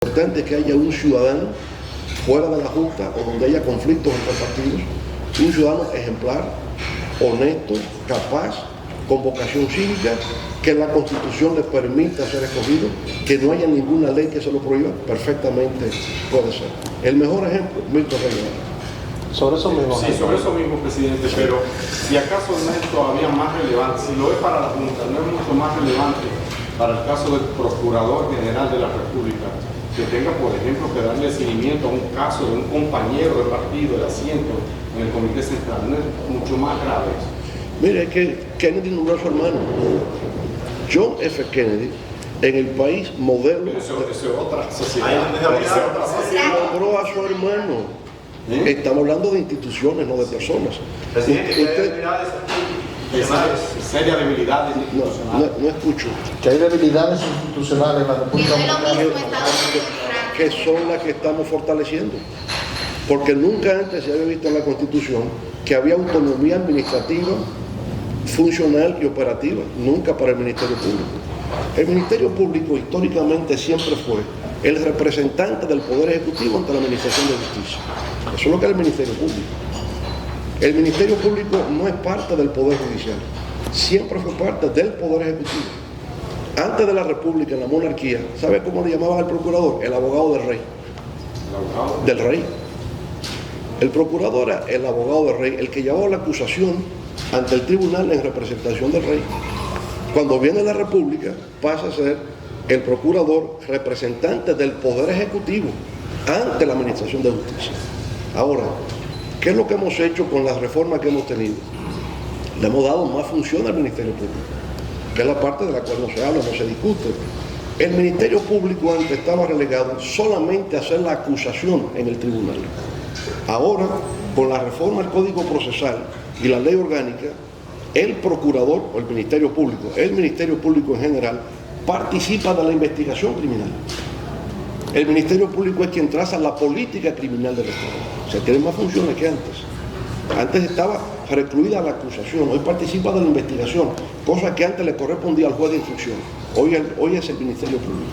importante que haya un ciudadano fuera de la Junta o donde haya conflictos entre partidos, un ciudadano ejemplar, honesto, capaz, con vocación cívica, que la Constitución le permita ser escogido, que no haya ninguna ley que se lo prohíba, perfectamente puede ser. El mejor ejemplo, Milton Rey. Sobre eso mismo. Sí, sobre eso mismo, presidente, pero si acaso no es todavía más relevante, si lo es para la Junta, no es mucho más relevante para el caso del Procurador General de la República, que tenga, por ejemplo, que darle seguimiento a un caso de un compañero de partido, de asiento en el Comité Central, no es mucho más grave eso. Mire, es que Kennedy nombró a su hermano. John F. Kennedy, en el país modelo, Eso es otra sociedad. nombró a su hermano. Estamos hablando de instituciones, no de personas. Presidente, ¿qué Usted, debilidades Seria debilidad institucional. no escucho. Que hay debilidades institucionales en la República Dominicana. Que son las que estamos fortaleciendo. Porque nunca antes se había visto en la Constitución que había autonomía administrativa, funcional y operativa, nunca para el Ministerio Público. El Ministerio Público históricamente siempre fue el representante del Poder Ejecutivo ante la Administración de Justicia. Eso es lo que es el Ministerio Público. El Ministerio Público no es parte del Poder Judicial, siempre fue parte del Poder Ejecutivo. Antes de la República, en la monarquía, ¿sabe cómo le llamaban al procurador? El abogado del rey. Del rey. El procurador era el abogado del rey, el que llevaba la acusación ante el tribunal en representación del rey. Cuando viene la República, pasa a ser el procurador representante del Poder Ejecutivo ante la Administración de Justicia. Ahora, ¿qué es lo que hemos hecho con las reformas que hemos tenido? Le hemos dado más función al Ministerio Público, que es la parte de la cual no se habla, no se discute. El Ministerio Público antes estaba relegado solamente a hacer la acusación en el tribunal. Ahora, con la reforma del Código Procesal y la ley orgánica, el procurador o el Ministerio Público en general, participa de la investigación criminal. El Ministerio Público es quien traza la política criminal del Estado. O sea, tiene más funciones que antes. Antes estaba recluida la acusación, hoy participa de la investigación, cosa que antes le correspondía al juez de instrucción. Hoy es el Ministerio Público.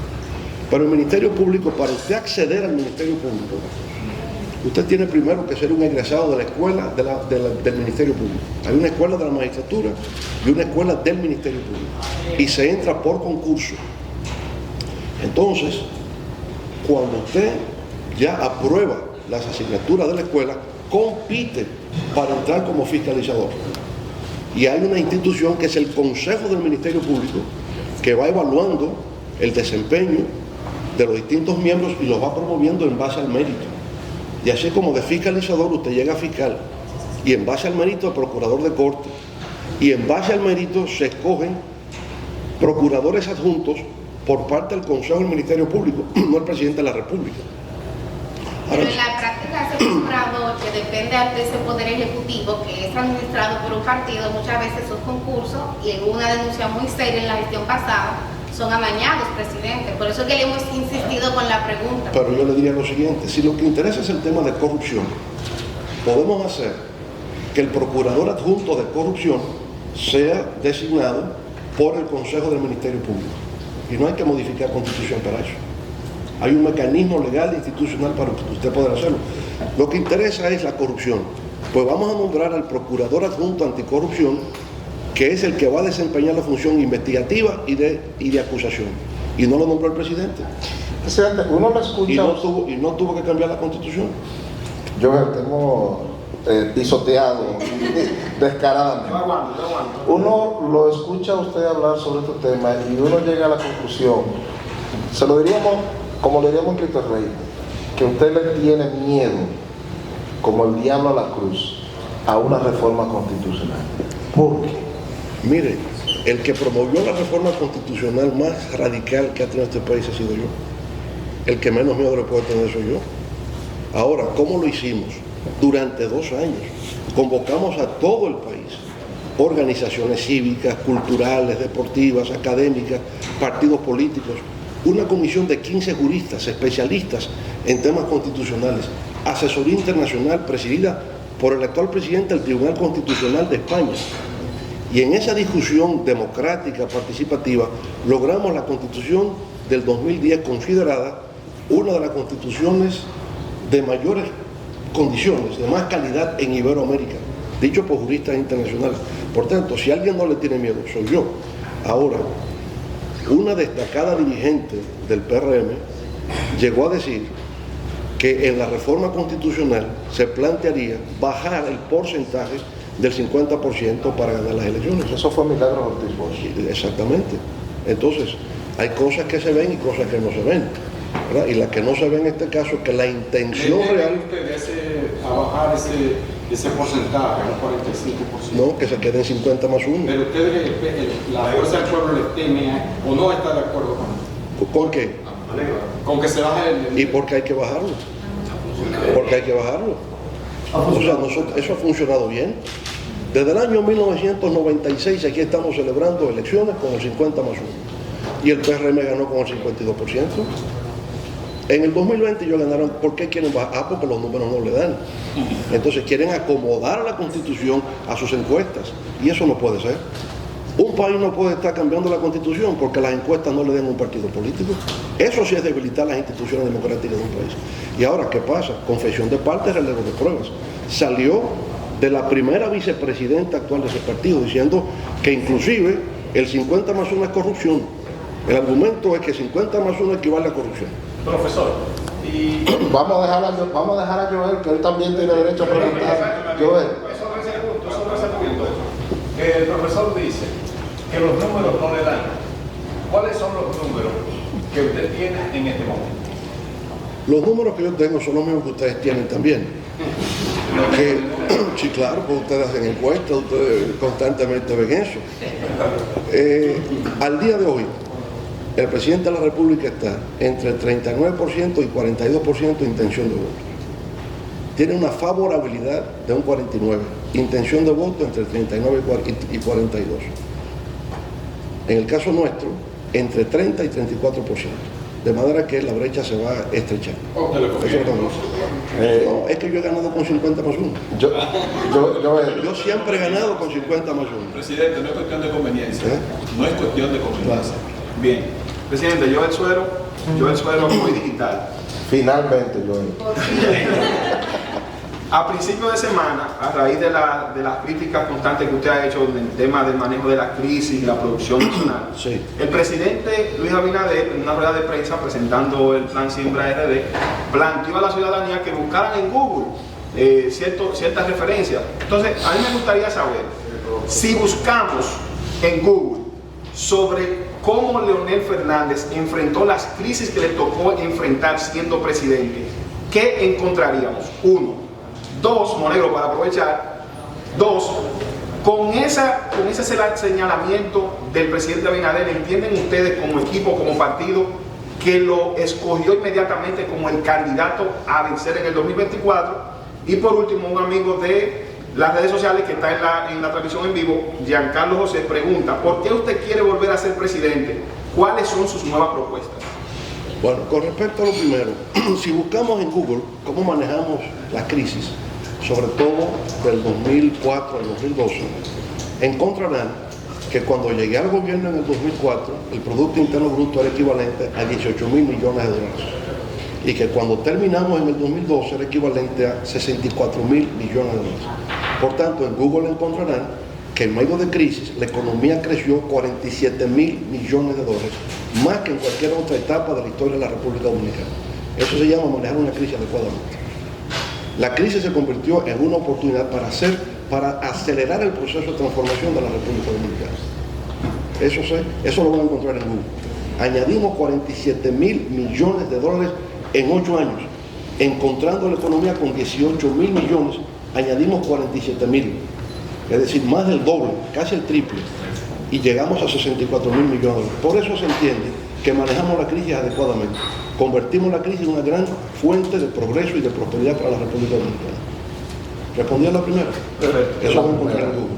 Pero el Ministerio Público, para usted acceder al Ministerio Público, usted tiene primero que ser un egresado de la escuela del Ministerio Público. Hay una escuela de la magistratura y una escuela del Ministerio Público. Y se entra por concurso. Entonces, cuando usted ya aprueba las asignaturas de la escuela, compite para entrar como fiscalizador. Y hay una institución que es el Consejo del Ministerio Público, que va evaluando el desempeño de los distintos miembros y los va promoviendo en base al mérito. Y así como de fiscalizador usted llega a fiscal, y en base al mérito a procurador de corte, y en base al mérito se escogen procuradores adjuntos por parte del Consejo del Ministerio Público, no el presidente de la República. Pero en la práctica ese procurador que depende de ese poder ejecutivo que es administrado por un partido, muchas veces esos concursos, y en una denuncia muy seria en la gestión pasada, son amañados, presidente. Por eso es que le hemos insistido con la pregunta. Pero yo le diría lo siguiente, si lo que interesa es el tema de corrupción, podemos hacer que el procurador adjunto de corrupción sea designado por el Consejo del Ministerio Público. Y no hay que modificar Constitución para eso. Hay un mecanismo legal e institucional para que usted pueda hacerlo. Lo que interesa es la corrupción. Pues vamos a nombrar al procurador adjunto anticorrupción, que es el que va a desempeñar la función investigativa y de acusación. Y no lo nombró el presidente. Presidente, uno lo escucha... Y no tuvo que cambiar la Constitución. Yo tengo pisoteado descaradamente. Yo aguanto. Uno lo escucha a usted hablar sobre este tema y uno llega a la conclusión, se lo diríamos, como le diríamos en Cristo Rey, que usted le tiene miedo, como el diablo a la cruz, a una reforma constitucional. ¿Por qué? Mire, el que promovió la reforma constitucional más radical que ha tenido este país ha sido yo. El que menos miedo le puede tener soy yo. Ahora, ¿cómo lo hicimos? Durante 2 años. Convocamos a todo el país, organizaciones cívicas, culturales, deportivas, académicas, partidos políticos, una comisión de 15 juristas especialistas en temas constitucionales, asesoría internacional presidida por el actual presidente del Tribunal Constitucional de España. Y en esa discusión democrática, participativa, logramos la Constitución del 2010 considerada una de las constituciones de mayores condiciones, de más calidad en Iberoamérica, dicho por juristas internacionales. Por tanto, si alguien no le tiene miedo, soy yo. Ahora, una destacada dirigente del PRM llegó a decir que en la reforma constitucional se plantearía bajar el porcentaje del 50% para ganar las elecciones. Eso fue Milagros Ortiz Bosch. Exactamente. Entonces, hay cosas que se ven y cosas que no se ven, ¿verdad? Y la que no se ve en este caso es que la intención real... a bajar ese porcentaje, el 45%. No, que se quede en 50 más 1. Pero usted, la fuerza del pueblo le teme o no está de acuerdo con ¿Con qué? con que se baje el... ¿Y por qué hay que bajarlo? Porque hay que bajarlo. O sea, eso ha funcionado bien. Desde el año 1996 aquí estamos celebrando elecciones con el 50 más 1. Y el PRM ganó con el 52%. En el 2020 ellos ganaron. ¿Por qué quieren bajar? Ah, porque los números no le dan. Entonces quieren acomodar a la Constitución a sus encuestas. Y eso no puede ser. Un país no puede estar cambiando la Constitución porque las encuestas no le den un partido político. Eso sí es debilitar las instituciones democráticas de un país. Y ahora, ¿qué pasa? Confesión de parte, relevo de pruebas. Salió de la primera vicepresidenta actual de ese partido diciendo que inclusive el 50 más 1 es corrupción. El argumento es que 50 más 1 equivale a corrupción. Profesor, y... Vamos a dejar a Joel, que él también tiene derecho a preguntar. Joel. Sobre ese punto, que el profesor dice que los números no le dan. ¿Cuáles son los números que usted tiene en este momento? Los números que yo tengo son los mismos que ustedes tienen también. Que, sí, claro, pues ustedes hacen encuestas, ustedes constantemente ven eso. Al día de hoy, el presidente de la República está entre el 39% y 42% de intención de voto. Tiene una favorabilidad de un 49%, intención de voto entre el 39 y 42%. En el caso nuestro, entre 30 y 34%. De manera que la brecha se va estrechando. Eso no, es que yo he ganado con 50 más 1. Yo siempre he ganado con 50 más 1. Presidente, no es cuestión de conveniencia. No es cuestión de conveniencia. Bien. Presidente, Joel Suero, muy digital. Finalmente, Joel. A principio de semana, a raíz de las críticas constantes que usted ha hecho en el tema del manejo de la crisis y la producción nacional, sí, el presidente Luis Abinader, en una rueda de prensa presentando el plan Siembra RD, planteó a la ciudadanía que buscaran en Google ciertas referencias. Entonces, a mí me gustaría saber, si buscamos en Google sobre cómo Leonel Fernández enfrentó las crisis que le tocó enfrentar siendo presidente, ¿qué encontraríamos? 1. 2, Monegro, para aprovechar. 2, con ese señalamiento del presidente Abinader, ¿entienden ustedes como equipo, como partido, que lo escogió inmediatamente como el candidato a vencer en el 2024? Y por último, un amigo de las redes sociales que está en la transmisión en vivo, Giancarlo José, pregunta: ¿por qué usted quiere volver a ser presidente? ¿Cuáles son sus nuevas propuestas? Bueno, con respecto a lo primero, si buscamos en Google cómo manejamos la crisis, sobre todo del 2004 al 2012, encontrarán que cuando llegué al gobierno en el 2004, el Producto Interno Bruto era equivalente a 18.000 millones de dólares. Y que cuando terminamos en el 2012 era equivalente a 64.000 millones de dólares. Por tanto, en Google encontrarán que en medio de crisis la economía creció 47.000 millones de dólares, más que en cualquier otra etapa de la historia de la República Dominicana. Eso se llama manejar una crisis adecuadamente. La crisis se convirtió en una oportunidad para acelerar el proceso de transformación de la República Dominicana. Eso lo van a encontrar en Google. Añadimos 47.000 millones de dólares en 8 años, encontrando la economía con 18.000 millones, añadimos 47.000, es decir, más del doble, casi el triple, y llegamos a 64.000 millones de dólares. Por eso se entiende que manejamos la crisis adecuadamente. Convertimos la crisis en una gran fuente de progreso y de prosperidad para la República Dominicana. ¿Respondí a la primera? Eso lo van a encontrar en Google.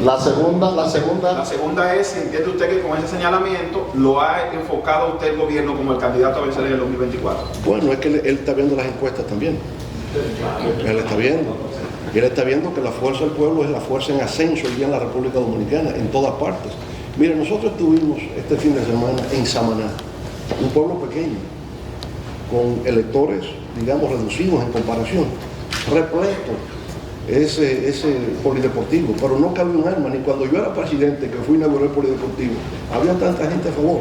La segunda es, ¿entiende usted que con ese señalamiento lo ha enfocado usted el gobierno como el candidato a vencer en el 2024? Bueno, es que él está viendo las encuestas también. Él está viendo. Y él está viendo que la fuerza del pueblo es la fuerza en ascenso hoy día en la República Dominicana, en todas partes. Mire, nosotros estuvimos este fin de semana en Samaná, un pueblo pequeño. con electores, digamos, reducidos en comparación. Repleto ese polideportivo, pero no cabe un alma, ni cuando yo era presidente, que fui a inaugurar el polideportivo, había tanta gente a favor.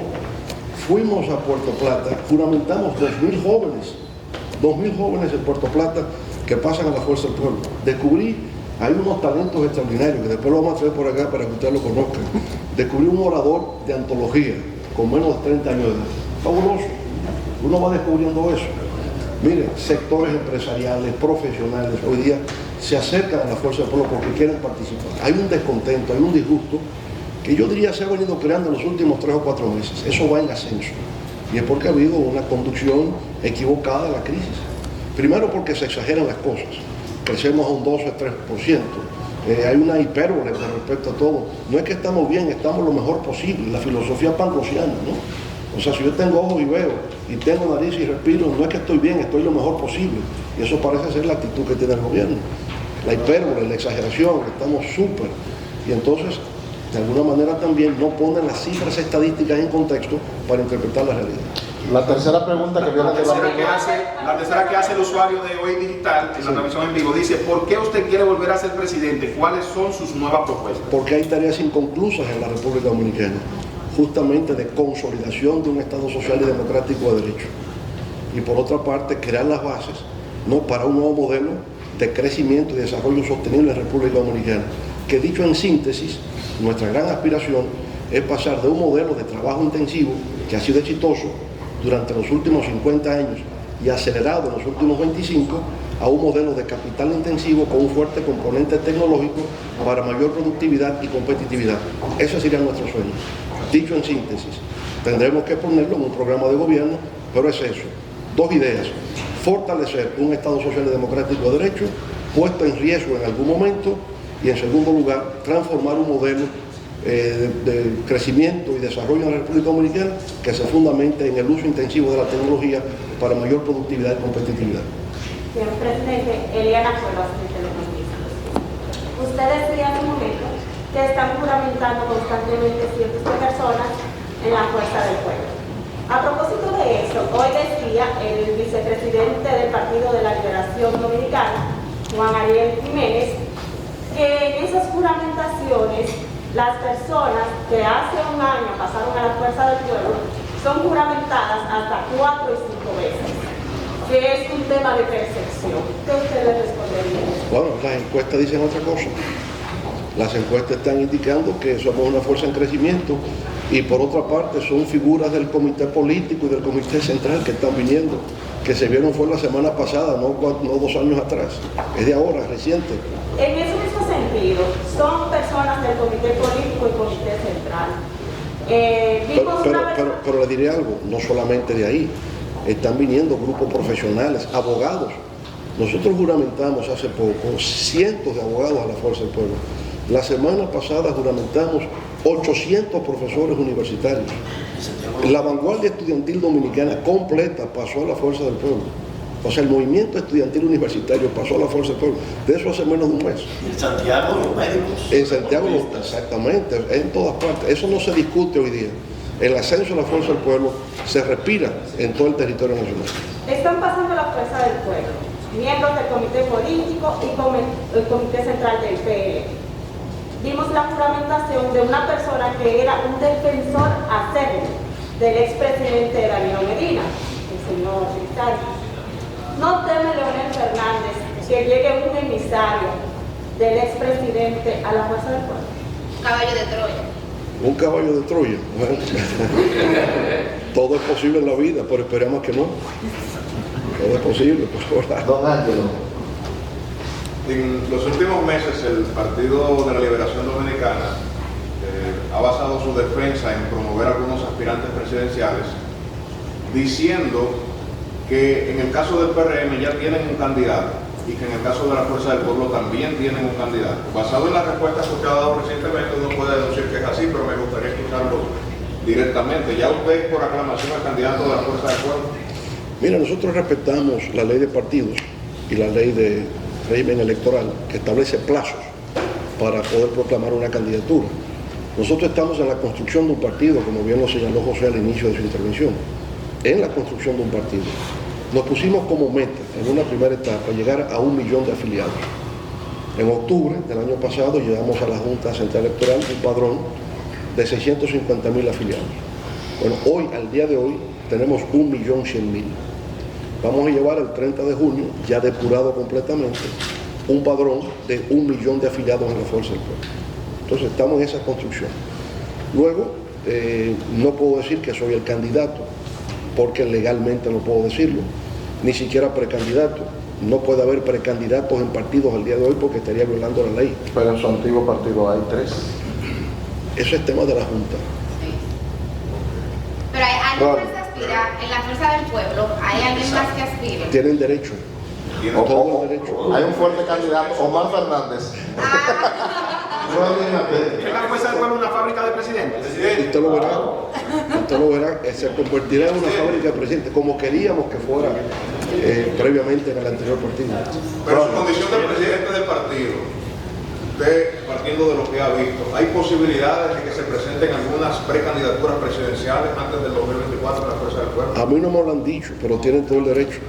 Fuimos a Puerto Plata, juramentamos 2.000 jóvenes en Puerto Plata que pasan a la Fuerza del Pueblo. Descubrí, hay unos talentos extraordinarios, que después lo vamos a traer por acá para que ustedes lo conozcan. Descubrí un orador de antología, con menos de 30 años de edad. Fabuloso. Uno va descubriendo eso. Mire, sectores empresariales, profesionales, hoy día se acercan a la Fuerza del Pueblo porque quieren participar. Hay un descontento, hay un disgusto que yo diría se ha venido creando en los últimos 3 o 4 meses. Eso va en ascenso. Y es porque ha habido una conducción equivocada de la crisis. Primero porque se exageran las cosas. Crecemos a un 12, 3%. Hay una hipérbole con respecto a todo. No es que estamos bien, estamos lo mejor posible. La filosofía panglossiana, ¿no? O sea, si yo tengo ojos y veo, y tengo nariz y respiro, no es que estoy bien, estoy lo mejor posible. Y eso parece ser la actitud que tiene el gobierno. La hipérbole, la exageración, estamos súper. Y entonces, de alguna manera también no ponen las cifras estadísticas en contexto para interpretar la realidad. La tercera pregunta que viene de La tercera que hace el usuario de Hoy Digital en la transmisión en vivo dice: ¿por qué usted quiere volver a ser presidente? ¿Cuáles son sus nuevas propuestas? Porque hay tareas inconclusas en la República Dominicana, justamente de consolidación de un Estado social y democrático de derecho. Y por otra parte, crear las bases, ¿no?, para un nuevo modelo de crecimiento y desarrollo sostenible en la República Dominicana, que dicho en síntesis, nuestra gran aspiración es pasar de un modelo de trabajo intensivo que ha sido exitoso durante los últimos 50 años y acelerado en los últimos 25, a un modelo de capital intensivo con un fuerte componente tecnológico para mayor productividad y competitividad. Ese sería nuestro sueño. Dicho en síntesis, tendremos que ponerlo en un programa de gobierno, pero es eso. 2 ideas: fortalecer un Estado social y democrático de derecho, puesto en riesgo en algún momento, y en segundo lugar, transformar un modelo de crecimiento y desarrollo en la República Dominicana que se fundamente en el uso intensivo de la tecnología para mayor productividad y competitividad. Señor presidente, Eliana Cuevas, de Telenotícias. Usted decía hace un momento que están juramentando constantemente cientos de personas en la Fuerza del Pueblo. A propósito de eso, hoy decía el vicepresidente del Partido de la Liberación Dominicana, Juan Ariel Jiménez, que en esas juramentaciones las personas que hace un año pasaron a la Fuerza del Pueblo son juramentadas hasta 4 y 5 veces, que es un tema de percepción. ¿Qué usted le respondería? Bueno, las encuestas dicen otra cosa. Las encuestas están indicando que somos una fuerza en crecimiento, y por otra parte son figuras del comité político y del comité central que están viniendo, que se vieron fue la semana pasada, no 2 años atrás, es de ahora, reciente. En ese mismo sentido, son personas del comité político y comité central. Pero le diré algo, no solamente de ahí, están viniendo grupos profesionales, abogados. Nosotros juramentamos hace poco cientos de abogados a la Fuerza del Pueblo. La semana pasada juramentamos 800 profesores universitarios. La vanguardia estudiantil dominicana completa pasó a la Fuerza del Pueblo. O sea, el movimiento estudiantil universitario pasó a la Fuerza del Pueblo. De eso hace menos de un mes. En Santiago los médicos. En Santiago, exactamente, en todas partes. Eso no se discute hoy día. El ascenso de la Fuerza del Pueblo se respira en todo el territorio nacional. Están pasando a la Fuerza del Pueblo miembros del comité político y el comité central del PL. Vimos la juramentación de una persona que era un defensor acérrimo del expresidente Danilo Medina, el señor Ricardo. ¿No teme Leonel Fernández que llegue un emisario del expresidente a la Fuerza del Pueblo? Caballo de Troya. Un caballo de Troya. Bueno, todo es posible en la vida, pero esperemos que no. Todo es posible, pues ahora. Don Ángelo. En los últimos meses el Partido de la Liberación Dominicana ha basado su defensa en promover algunos aspirantes presidenciales, diciendo que en el caso del PRM ya tienen un candidato y que en el caso de la Fuerza del Pueblo también tienen un candidato. Basado en las respuestas que usted ha dado recientemente, uno puede deducir que es así, pero me gustaría escucharlo directamente. ¿Ya usted por aclamación es candidato de la Fuerza del Pueblo? Mira, nosotros respetamos la ley de partidos y la ley de régimen electoral que establece plazos para poder proclamar una candidatura. Nosotros estamos en la construcción de un partido, como bien lo señaló José al inicio de su intervención, en la construcción de un partido. Nos pusimos como meta en una primera etapa llegar a 1 millón de afiliados. En octubre del año pasado llevamos a la Junta Central Electoral un padrón de 650.000 afiliados. Bueno, hoy, al día de hoy, tenemos 1.100.000. Vamos a llevar el 30 de junio, ya depurado completamente, un padrón de 1 millón de afiliados en la Fuerza del Pueblo. Entonces estamos en esa construcción. Luego, no puedo decir que soy el candidato, porque legalmente no puedo decirlo, ni siquiera precandidato. No puede haber precandidatos en partidos al día de hoy porque estaría violando la ley. Pero en su antiguo partido hay 3. Eso es tema de la Junta. Sí. Pero hay alguien más que aspira, en la Fuerza del Pueblo, hay alguien más que aspire. Tienen derecho. Todo el derecho. Hay un fuerte candidato, Omar Fernández. ¿Es la Fuerza del Pueblo una fábrica de presidentes? Usted lo verá. Usted lo verá. Se convertirá en una fábrica de presidentes, como queríamos que fuera previamente en el anterior partido. Pero su condición de presidente del partido, usted, partiendo de lo que ha visto, ¿hay posibilidades de que se presenten algunas precandidaturas presidenciales antes del 2024 en la Fuerza del Pueblo? A mí no me lo han dicho, pero tienen todo el derecho.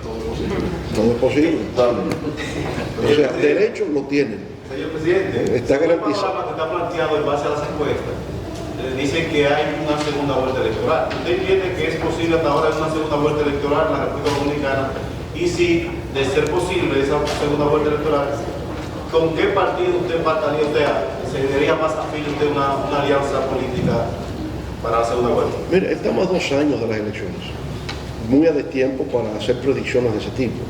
Todo es posible. O sea, derecho lo tienen. Señor presidente, Está garantizado. El panorama que está planteado en base a las encuestas dicen que hay una segunda vuelta electoral. ¿Usted entiende que es posible hasta ahora una segunda vuelta electoral en la República Dominicana? Y si, de ser posible esa segunda vuelta electoral, ¿con qué partido usted pactaría? ¿Se daría más afín usted una alianza política para la segunda vuelta? Mira, estamos a 2 años de las elecciones. Muy a destiempo para hacer predicciones de ese tipo.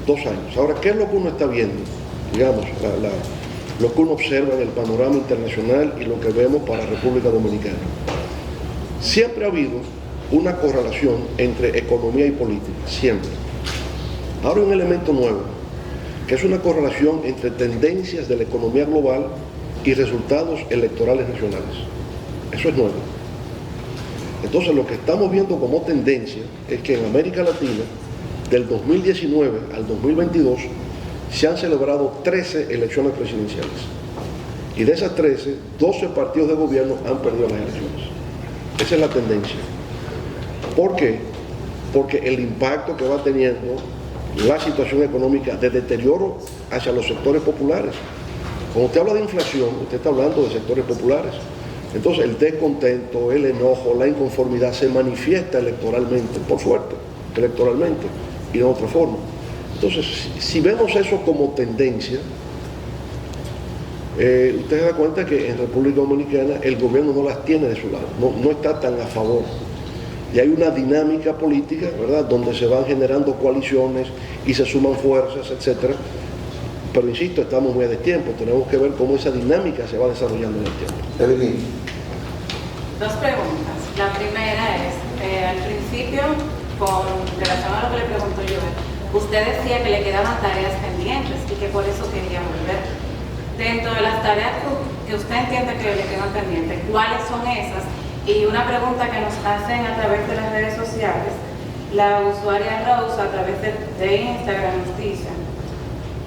2 años. Ahora, ¿qué es lo que uno está viendo? Digamos, lo que uno observa en el panorama internacional y lo que vemos para República Dominicana. Siempre ha habido una correlación entre economía y política, siempre. Ahora hay un elemento nuevo, que es una correlación entre tendencias de la economía global y resultados electorales nacionales. Eso es nuevo. Entonces, lo que estamos viendo como tendencia es que en América Latina, del 2019 al 2022, se han celebrado 13 elecciones presidenciales. Y de esas 13, 12 partidos de gobierno han perdido las elecciones. Esa es la tendencia. ¿Por qué? Porque el impacto que va teniendo la situación económica de deterioro hacia los sectores populares. Cuando usted habla de inflación, usted está hablando de sectores populares. Entonces el descontento, el enojo, la inconformidad se manifiesta electoralmente, por suerte, electoralmente y de otra forma. Entonces, si vemos eso como tendencia, usted se da cuenta que en República Dominicana el gobierno no las tiene de su lado, no está tan a favor. Y hay una dinámica política, ¿verdad?, donde se van generando coaliciones y se suman fuerzas, etcétera. Pero insisto, estamos muy a destiempo, tenemos que ver cómo esa dinámica se va desarrollando en el tiempo. Evelyn. 2 preguntas. La primera es, al principio, con relación a lo que le preguntó yo, usted decía que le quedaban tareas pendientes y que por eso quería volver. Dentro de las tareas que usted entiende que le quedan pendientes, ¿cuáles son esas? Y una pregunta que nos hacen a través de las redes sociales, la usuaria Rose a través de Instagram nos dice: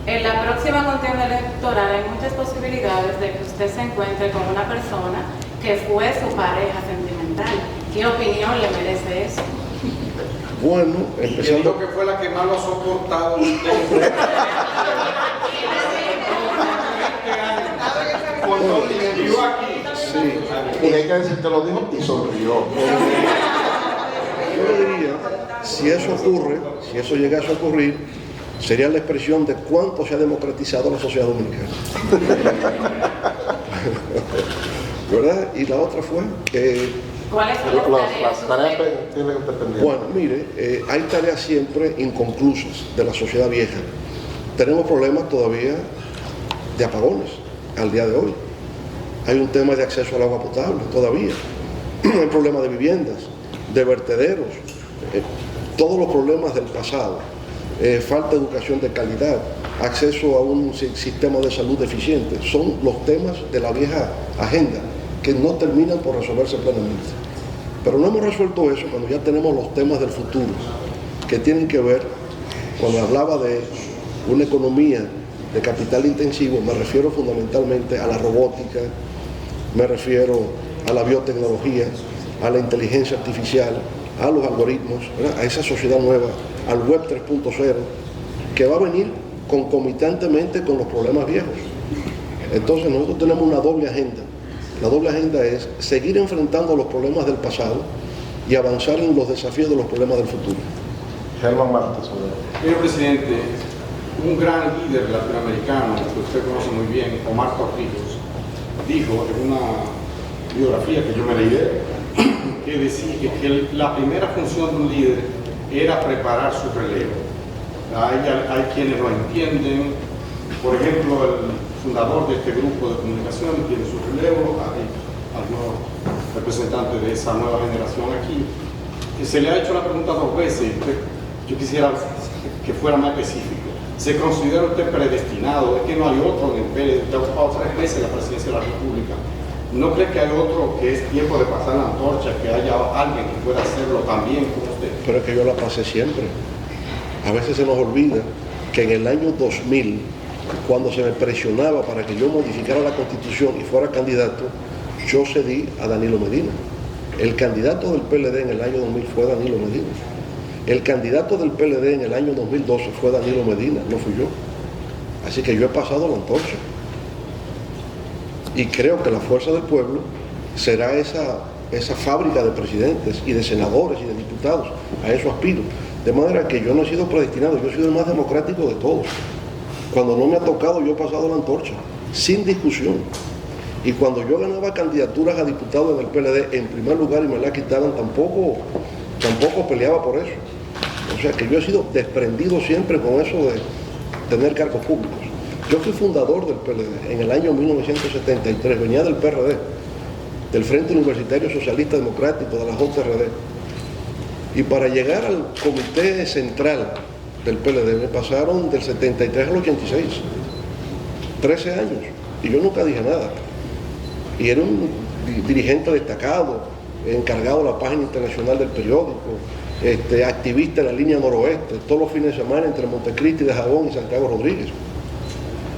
en la próxima contienda electoral hay muchas posibilidades de que usted se encuentre con una persona que fue su pareja sentimental. ¿Qué opinión le merece eso? Bueno, empezando... Creo que fue la que más lo ha soportado usted. Sí. Y hay que decir que lo dijo y sonrió. Yo diría, si eso ocurre, si eso llegase a ocurrir, sería la expresión de cuánto se ha democratizado la sociedad dominicana. ¿Verdad? Y la otra fue que... ¿Cuáles son las tareas pendientes? Bueno, mire, hay tareas siempre inconclusas de la sociedad vieja. Tenemos problemas todavía de apagones al día de hoy. Hay un tema de acceso al agua potable todavía. Hay problemas de viviendas, de vertederos, todos los problemas del pasado. Falta de educación de calidad, acceso a un sistema de salud deficiente. Son los temas de la vieja agenda que no terminan por resolverse plenamente. Pero no hemos resuelto eso cuando ya tenemos los temas del futuro, que tienen que ver, cuando hablaba de una economía de capital intensivo, me refiero fundamentalmente a la robótica, me refiero a la biotecnología, a la inteligencia artificial, a los algoritmos, ¿verdad?, a esa sociedad nueva, al web 3.0, que va a venir concomitantemente con los problemas viejos. Entonces nosotros tenemos una doble agenda. La doble agenda es seguir enfrentando los problemas del pasado y avanzar en los desafíos de los problemas del futuro. Germán Martes. Señor presidente, un gran líder latinoamericano que usted conoce muy bien, Omar Torrijos, dijo en una biografía que yo me leí, que decía que la primera función de un líder era preparar su relevo. Hay quienes lo entienden, por ejemplo, el fundador de este grupo de comunicación tiene su relevo, hay algunos representantes de esa nueva generación aquí. Se le ha hecho la pregunta 2 veces, yo quisiera que fuera más específico. ¿Se considera usted predestinado? Es que no hay otro en el PLD, usted ha ocupado 3 veces la presidencia de la República. ¿No cree que hay otro que es tiempo de pasar la antorcha, que haya alguien que pueda hacerlo también como usted? Pero es que yo la pasé siempre. A veces se nos olvida que en el año 2000, cuando se me presionaba para que yo modificara la Constitución y fuera candidato, yo cedí a Danilo Medina. El candidato del PLD en el año 2000 fue Danilo Medina. El candidato del PLD en el año 2012 fue Danilo Medina, no fui yo. Así que yo he pasado la antorcha. Y creo que la fuerza del pueblo será esa fábrica de presidentes y de senadores y de diputados. A eso aspiro. De manera que yo no he sido predestinado, yo he sido el más democrático de todos. Cuando no me ha tocado, yo he pasado la antorcha, sin discusión. Y cuando yo ganaba candidaturas a diputados en el PLD, en primer lugar, y me la quitaban, tampoco peleaba por eso. O sea que yo he sido desprendido siempre con eso de tener cargos públicos. Yo fui fundador del PLD en el año 1973, venía del PRD, del Frente Universitario Socialista Democrático, de la JRD. Y para llegar al comité central del PLD me pasaron del 73 al 86, 13 años, y yo nunca dije nada. Y era un dirigente destacado, encargado de la página internacional del periódico, activista en la línea noroeste, todos los fines de semana entre Montecristi de Jabón y Santiago Rodríguez.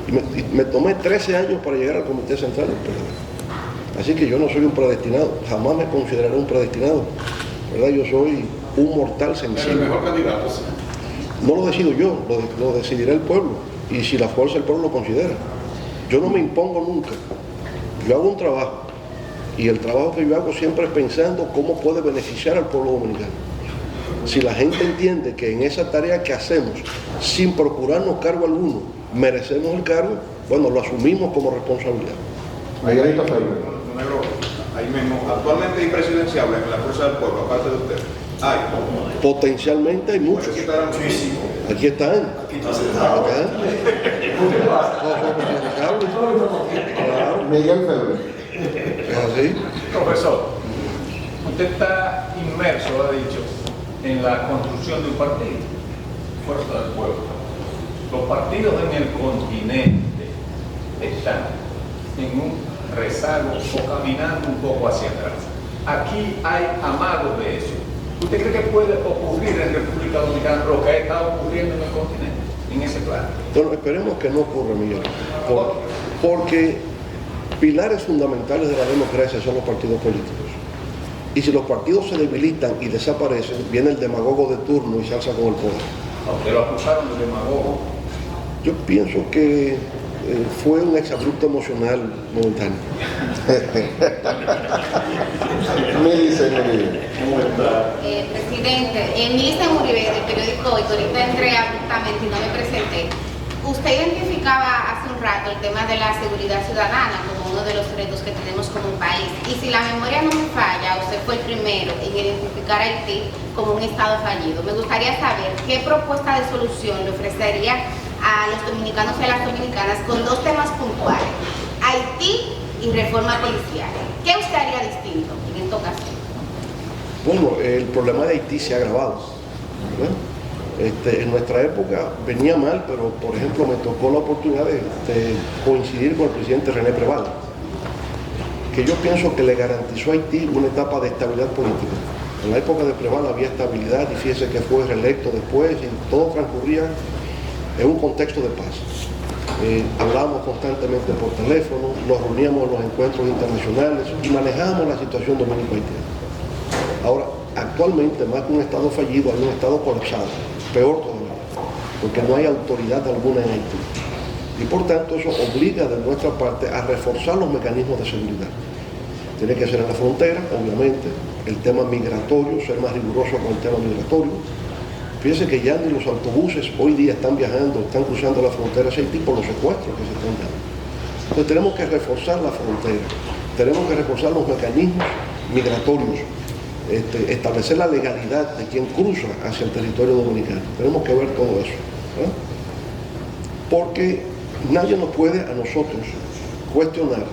Y me tomé 13 años para llegar al comité central del PLD. Así que yo no soy un predestinado, jamás me consideraré un predestinado, ¿verdad? Yo soy un mortal sensible. El mejor candidato, sí. No lo decido yo, lo decidirá el pueblo, y si la fuerza del pueblo lo considera. Yo no me impongo nunca. Yo hago un trabajo, y el trabajo que yo hago siempre es pensando cómo puede beneficiar al pueblo dominicano. Si la gente entiende que en esa tarea que hacemos, sin procurarnos cargo alguno, merecemos el cargo, bueno, lo asumimos como responsabilidad. Miguelito Ferrer. Ahí mismo, actualmente hay presidenciables en la fuerza del pueblo, aparte de usted. Hay. Potencialmente hay muchos. Aquí están. Miguel Ferrer. ¿Sí? Profesor, usted está inmerso, ha dicho, en la construcción de un partido, Fuerza del Pueblo. Los partidos en el continente están en un rezago o caminando un poco hacia atrás. Aquí hay amagos de eso. ¿Usted cree que puede ocurrir en República Dominicana lo que ha estado ocurriendo en el continente, en ese plano? Bueno, esperemos que no ocurra, Miguel, porque pilares fundamentales de la democracia son los partidos políticos. Y si los partidos se debilitan y desaparecen, viene el demagogo de turno y se alza con el poder. ¿A usted lo acusaron de demagogo? Yo pienso que fue un exabrupto emocional momentáneo. Presidente, Millicent Uribe, del periódico Hoy, que ahorita entré abruptamente y no me presenté. Usted identificaba hace un rato el tema de la seguridad ciudadana como uno de los retos que tenemos como país. Y si la memoria no me falla, usted fue el primero en identificar a Haití como un estado fallido. Me gustaría saber qué propuesta de solución le ofrecería a los dominicanos y a las dominicanas con 2 temas puntuales: Haití y reforma policial. ¿Qué usted haría distinto en esta ocasión? Bueno, el problema de Haití se ha agravado, ¿verdad? En nuestra época venía mal, pero por ejemplo me tocó la oportunidad de coincidir con el presidente René Preval, que yo pienso que le garantizó a Haití una etapa de estabilidad política. En la época de Preval había estabilidad y fíjese que fue reelecto después y todo transcurría en un contexto de paz. Hablábamos constantemente por teléfono, nos reuníamos en los encuentros internacionales y manejábamos la situación dominico-haitiana. Ahora, actualmente, más que un Estado fallido, hay un Estado colapsado, peor todavía, porque no hay autoridad alguna en Haití. Y por tanto eso obliga de nuestra parte a reforzar los mecanismos de seguridad. Tiene que ser en la frontera, obviamente, el tema migratorio, ser más riguroso con el tema migratorio. Fíjense que ya ni los autobuses hoy día están viajando, están cruzando la frontera hacia Haití por los secuestros que se están dando. Entonces tenemos que reforzar la frontera, tenemos que reforzar los mecanismos migratorios, establecer la legalidad de quien cruza hacia el territorio dominicano. Tenemos que ver todo eso, ¿verdad? Porque nadie nos puede a nosotros cuestionar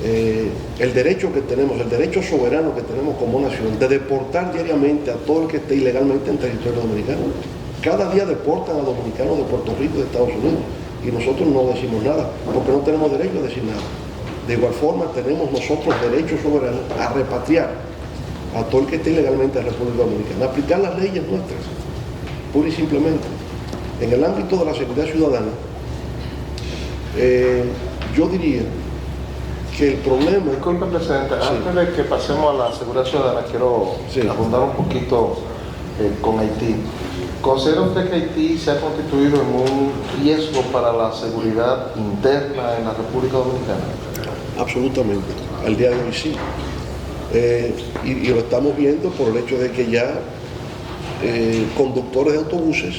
el derecho que tenemos, el derecho soberano que tenemos como nación de deportar diariamente a todo el que esté ilegalmente en territorio dominicano. Cada día deportan a dominicanos de Puerto Rico y de Estados Unidos y nosotros no decimos nada porque no tenemos derecho a decir nada. De igual forma tenemos nosotros derecho soberano a repatriar a todo el que esté ilegalmente en la República Dominicana, aplicar las leyes nuestras, pura y simplemente. En el ámbito de la seguridad ciudadana, yo diría que el problema... Disculpe, presidente, antes de que pasemos a la seguridad ciudadana, quiero abundar un poquito con Haití. ¿Considera usted que Haití se ha constituido en un riesgo para la seguridad interna en la República Dominicana? Absolutamente, al día de hoy sí. Y lo estamos viendo por el hecho de que ya conductores de autobuses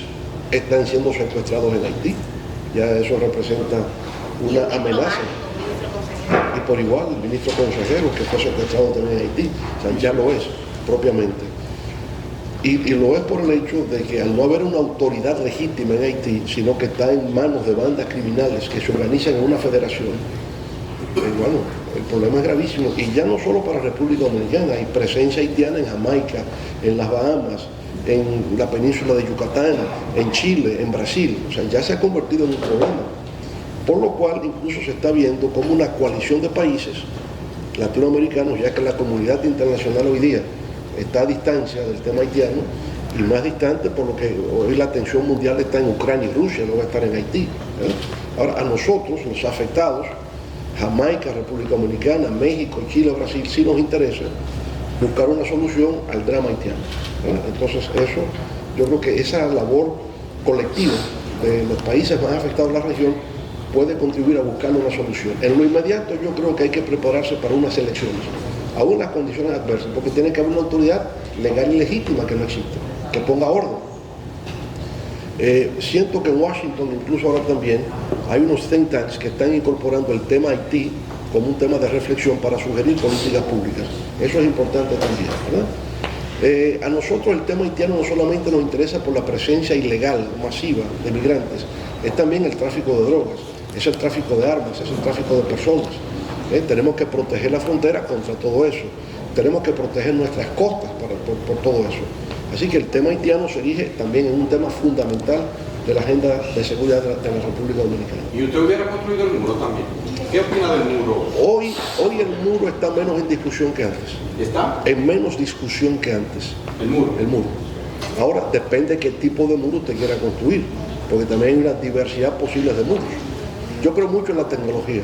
están siendo secuestrados en Haití. Ya eso representa una amenaza. Y por igual el ministro consejero que fue secuestrado también en Haití, o sea, ya lo es propiamente. Y lo es por el hecho de que al no haber una autoridad legítima en Haití, sino que está en manos de bandas criminales que se organizan en una federación, bueno, el problema es gravísimo. Y ya no solo para República Dominicana, hay presencia haitiana en Jamaica, en las Bahamas, en la península de Yucatán, en Chile, en Brasil. O sea, ya se ha convertido en un problema. Por lo cual incluso se está viendo como una coalición de países latinoamericanos, ya que la comunidad internacional hoy día está a distancia del tema haitiano y más distante por lo que hoy la atención mundial está en Ucrania y Rusia, no va a estar en Haití. Ahora, a nosotros, los afectados, Jamaica, República Dominicana, México, Chile, Brasil, sí nos interesa buscar una solución al drama haitiano. Entonces eso, yo creo que esa labor colectiva de los países más afectados de la región puede contribuir a buscar una solución. En lo inmediato yo creo que hay que prepararse para unas elecciones, aún en las condiciones adversas, porque tiene que haber una autoridad legal y legítima que no existe, que ponga orden. Siento que en Washington, incluso ahora también, hay unos think tanks que están incorporando el tema Haití como un tema de reflexión para sugerir políticas públicas. Eso es importante también, ¿verdad? A nosotros el tema haitiano no solamente nos interesa por la presencia ilegal, masiva de migrantes, es también el tráfico de drogas, es el tráfico de armas, es el tráfico de personas. Tenemos que proteger la frontera contra todo eso, tenemos que proteger nuestras costas por todo eso. Así que el tema haitiano se erige también en un tema fundamental de la agenda de seguridad de la República Dominicana. ¿Y usted hubiera construido el muro también? ¿Qué opina del muro? Hoy el muro está menos en discusión que antes. ¿Está? En menos discusión que antes. ¿El muro? El muro. Ahora, depende qué tipo de muro usted quiera construir, porque también hay una diversidad posible de muros. Yo creo mucho en la tecnología.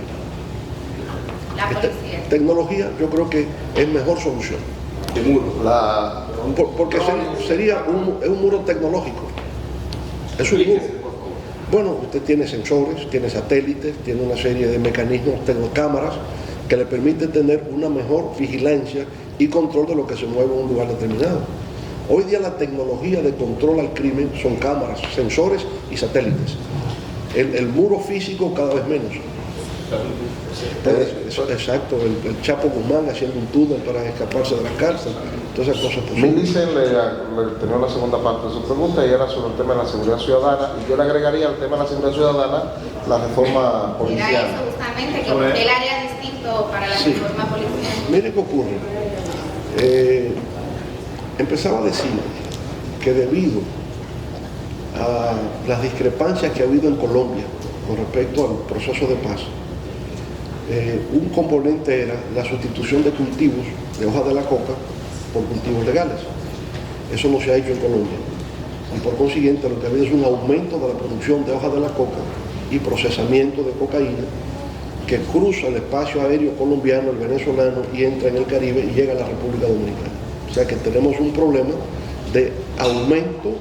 La policía. Tecnología, yo creo que es mejor solución. ¿El muro? Porque sería un muro tecnológico. Es un muro. Bueno, usted tiene sensores, tiene satélites, tiene una serie de mecanismos, cámaras, que le permiten tener una mejor vigilancia y control de lo que se mueve en un lugar determinado. Hoy día la tecnología de control al crimen son cámaras, sensores y satélites. El muro físico cada vez menos. Exacto, el Chapo Guzmán haciendo un túnel para escaparse de la cárcel, todas esas cosas posibles. Milicen le tenía la segunda parte de su pregunta y era sobre el tema de la seguridad ciudadana, y yo le agregaría al tema de la seguridad ciudadana la reforma policial. Era eso justamente, que el área distinto para la reforma policial. Mire qué ocurre. Empezaba a decir que debido a las discrepancias que ha habido en Colombia con respecto al proceso de paz, un componente era la sustitución de cultivos de hoja de la coca por cultivos legales. Eso no se ha hecho en Colombia. Y por consiguiente lo que ha habido es un aumento de la producción de hoja de la coca y procesamiento de cocaína que cruza el espacio aéreo colombiano, el venezolano, y entra en el Caribe y llega a la República Dominicana. O sea que tenemos un problema de aumento